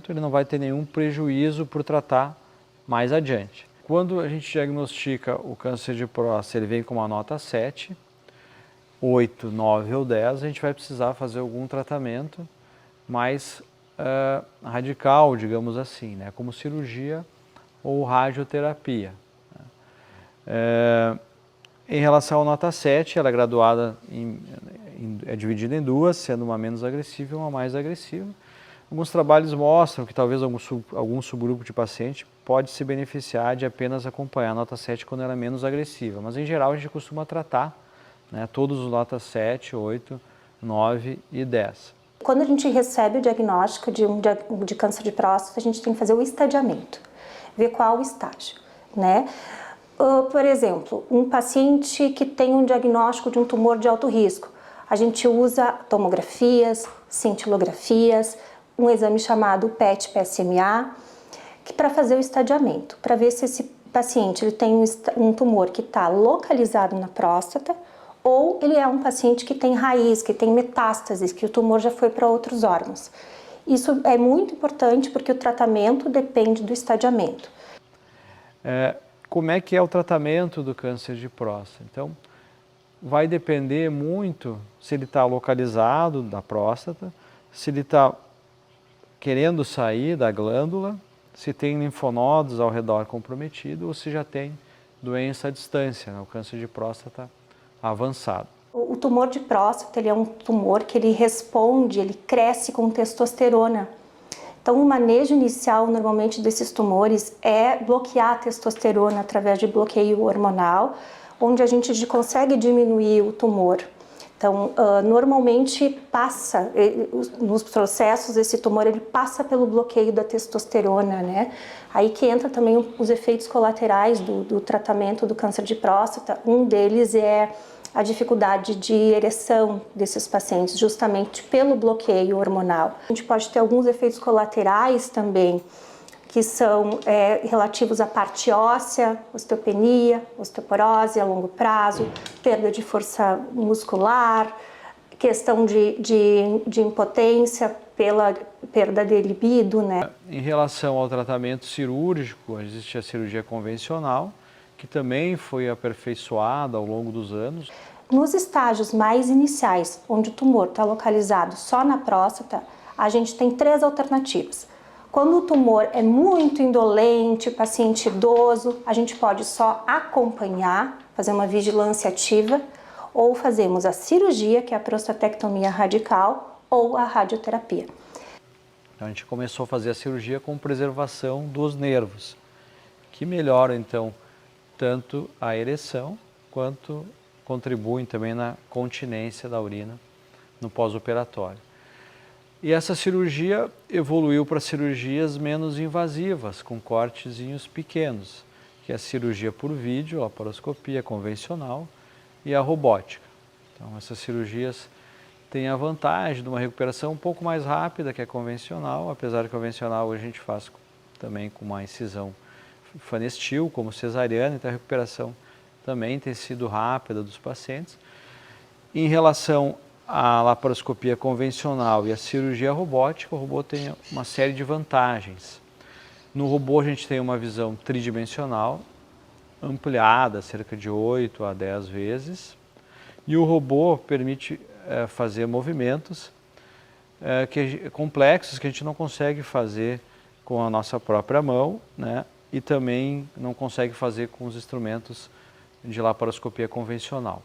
ele não vai ter nenhum prejuízo por tratar mais adiante. Quando a gente diagnostica o câncer de próstata, ele vem com uma nota 7, 8, 9 ou 10, a gente vai precisar fazer algum tratamento mais radical, digamos assim, né? Como cirurgia ou radioterapia. Em relação à nota 7, ela é graduada, é dividida em duas, sendo uma menos agressiva e uma mais agressiva. Alguns trabalhos mostram que talvez algum subgrupo de paciente pode se beneficiar de apenas acompanhar a nota 7 quando ela é menos agressiva, mas em geral a gente costuma tratar, né, todos os notas 7, 8, 9 e 10. Quando a gente recebe o diagnóstico de câncer de próstata, a gente tem que fazer o estadiamento, ver qual o estágio, né? Por exemplo, um paciente que tem um diagnóstico de um tumor de alto risco, a gente usa tomografias, cintilografias, um exame chamado PET-PSMA, para fazer o estadiamento, para ver se esse paciente ele tem um tumor que está localizado na próstata ou ele é um paciente que tem raiz, que tem metástases, que o tumor já foi para outros órgãos. Isso é muito importante porque o tratamento depende do estadiamento. Como é que é o tratamento do câncer de próstata? Então, vai depender muito se ele está localizado da próstata, se ele está querendo sair da glândula, se tem linfonodos ao redor comprometido ou se já tem doença à distância, né? O câncer de próstata avançado. O tumor de próstata ele é um tumor que ele responde, ele cresce com testosterona. Então, o manejo inicial, normalmente, desses tumores é bloquear a testosterona através de bloqueio hormonal, onde a gente consegue diminuir o tumor. Então, normalmente passa, nos processos, esse tumor ele passa pelo bloqueio da testosterona, né? Aí que entra também os efeitos colaterais do tratamento do câncer de próstata. Um deles é a dificuldade de ereção desses pacientes, justamente pelo bloqueio hormonal. A gente pode ter alguns efeitos colaterais também, que são relativos à parte óssea, osteopenia, osteoporose a longo prazo, perda de força muscular, questão de impotência pela perda de libido, né? Em relação ao tratamento cirúrgico, existe a cirurgia convencional, que também foi aperfeiçoada ao longo dos anos. Nos estágios mais iniciais, onde o tumor está localizado só na próstata, a gente tem 3 alternativas. Quando o tumor é muito indolente, paciente idoso, a gente pode só acompanhar, fazer uma vigilância ativa, ou fazemos a cirurgia, que é a prostatectomia radical, ou a radioterapia. Então a gente começou a fazer a cirurgia com preservação dos nervos, que melhora então tanto a ereção quanto contribuem também na continência da urina no pós-operatório. E essa cirurgia evoluiu para cirurgias menos invasivas, com cortezinhos pequenos, que é a cirurgia por vídeo, a laparoscopia convencional e a robótica. Então essas cirurgias têm a vantagem de uma recuperação um pouco mais rápida que a convencional, apesar que a convencional a gente faz também com uma incisão fanestil, como cesariana, então a recuperação também tem sido rápida dos pacientes. Em relação à laparoscopia convencional e à cirurgia robótica, o robô tem uma série de vantagens. No robô a gente tem uma visão tridimensional, ampliada cerca de 8 a 10 vezes, e o robô permite fazer movimentos complexos que a gente não consegue fazer com a nossa própria mão, né? E também não consegue fazer com os instrumentos de laparoscopia convencional.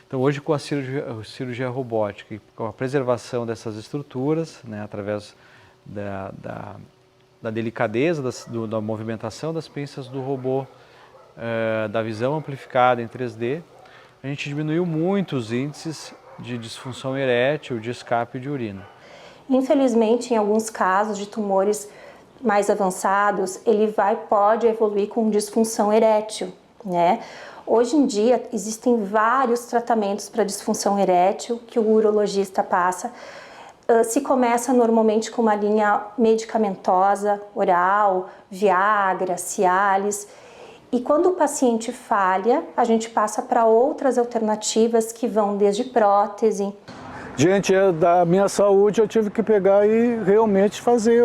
Então hoje com a cirurgia robótica e com a preservação dessas estruturas, né, através da delicadeza da movimentação das pinças do robô, da visão amplificada em 3D, a gente diminuiu muito os índices de disfunção erétil, de escape de urina. Infelizmente, em alguns casos de tumores mais avançados, ele pode evoluir com disfunção erétil, né? Hoje em dia, existem vários tratamentos para disfunção erétil que o urologista passa. Se começa normalmente com uma linha medicamentosa, oral, Viagra, Cialis. E quando o paciente falha, a gente passa para outras alternativas que vão desde prótese. Diante da minha saúde, eu tive que pegar e realmente fazer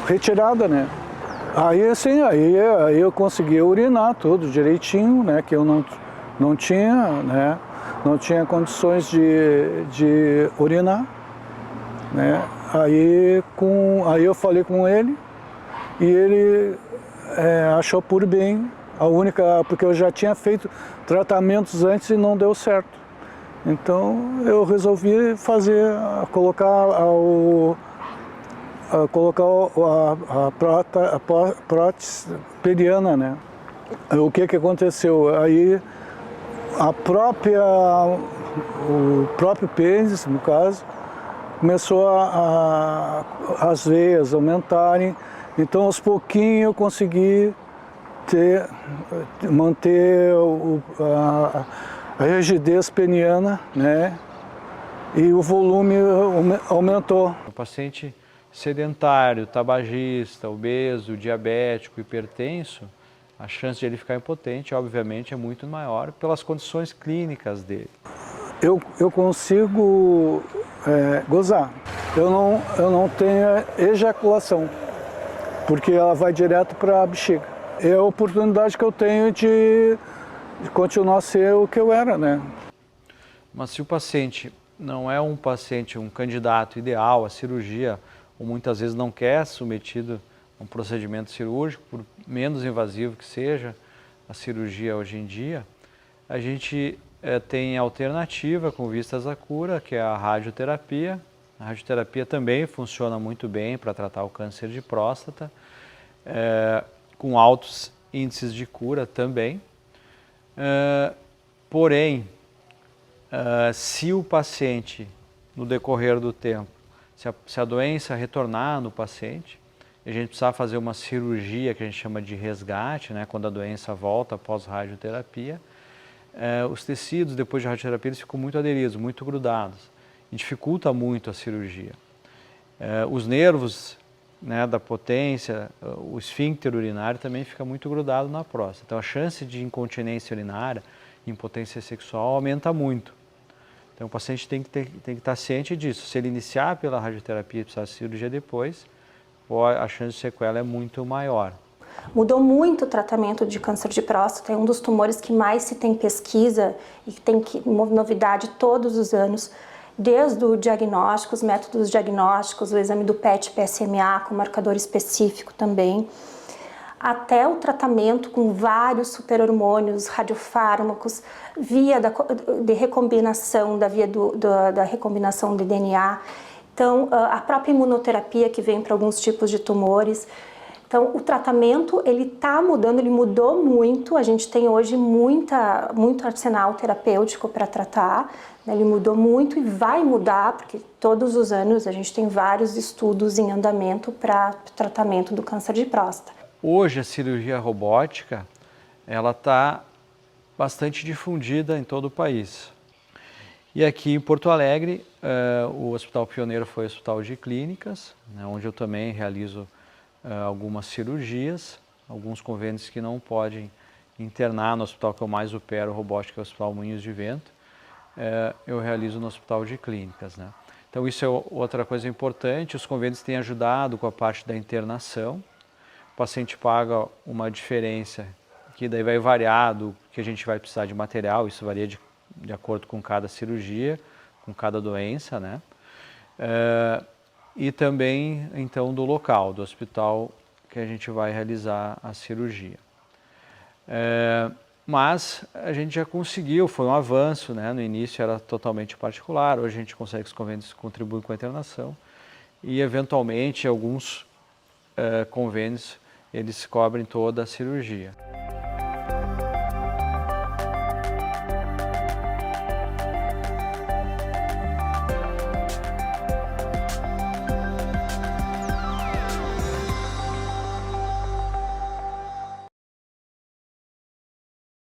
retirada, né? Aí assim, aí eu conseguia urinar tudo direitinho, né? Que eu não tinha, né? Não tinha condições de urinar, né? Aí eu falei com ele e ele achou por bem, porque eu já tinha feito tratamentos antes e não deu certo. Então eu resolvi colocar a prótese peniana, né? O que aconteceu? Aí o próprio pênis, no caso, começou as veias aumentarem, então aos pouquinhos eu consegui manter a rigidez peniana, né? E o volume aumentou. O paciente sedentário, tabagista, obeso, diabético, hipertenso, a chance de ele ficar impotente, obviamente, é muito maior pelas condições clínicas dele. Eu consigo gozar. Eu não tenho ejaculação, porque ela vai direto para a bexiga. É a oportunidade que eu tenho de continuar a ser o que eu era, né? Mas se o paciente não é um candidato ideal à cirurgia, ou muitas vezes não quer ser submetido a um procedimento cirúrgico, por menos invasivo que seja a cirurgia hoje em dia, a gente tem alternativa com vistas à cura, que é a radioterapia. A radioterapia também funciona muito bem para tratar o câncer de próstata, com altos índices de cura também. Porém, se o paciente, no decorrer do tempo, se a doença retornar no paciente, a gente precisar fazer uma cirurgia que a gente chama de resgate, né, quando a doença volta após radioterapia, os tecidos depois de radioterapia eles ficam muito aderidos, muito grudados, e dificulta muito a cirurgia. Os nervos, né, da potência, o esfíncter urinário também fica muito grudado na próstata. Então a chance de incontinência urinária, impotência sexual aumenta muito. Então o paciente tem que estar ciente disso. Se ele iniciar pela radioterapia e precisar de cirurgia depois, a chance de sequela é muito maior. Mudou muito o tratamento de câncer de próstata, é um dos tumores que mais se tem pesquisa e que tem novidade todos os anos, desde o diagnóstico, os métodos diagnósticos, o exame do PET-PSMA com marcador específico também, até o tratamento com vários superhormônios, radiofármacos, via de recombinação, da recombinação de DNA. Então, a própria imunoterapia que vem para alguns tipos de tumores. Então, o tratamento, ele está mudando, ele mudou muito. A gente tem hoje muito arsenal terapêutico para tratar. Né? Ele mudou muito e vai mudar, porque todos os anos a gente tem vários estudos em andamento para tratamento do câncer de próstata. Hoje a cirurgia robótica, ela está bastante difundida em todo o país. E aqui em Porto Alegre, o Hospital Pioneiro foi o hospital de clínicas, né, onde eu também realizo algumas cirurgias, alguns convênios que não podem internar no hospital que eu mais opero robótica, que é o Hospital Moinhos de Vento, eu realizo no Hospital de Clínicas, né. Então isso é outra coisa importante, os convênios têm ajudado com a parte da internação. O paciente paga uma diferença que daí vai variar do que a gente vai precisar de material, isso varia de acordo com cada cirurgia, com cada doença, né? E também, então, do local, do hospital que a gente vai realizar a cirurgia. Mas a gente já conseguiu, foi um avanço, né? No início era totalmente particular, hoje a gente consegue que os convênios contribuem com a internação e, eventualmente, alguns convênios eles cobrem toda a cirurgia.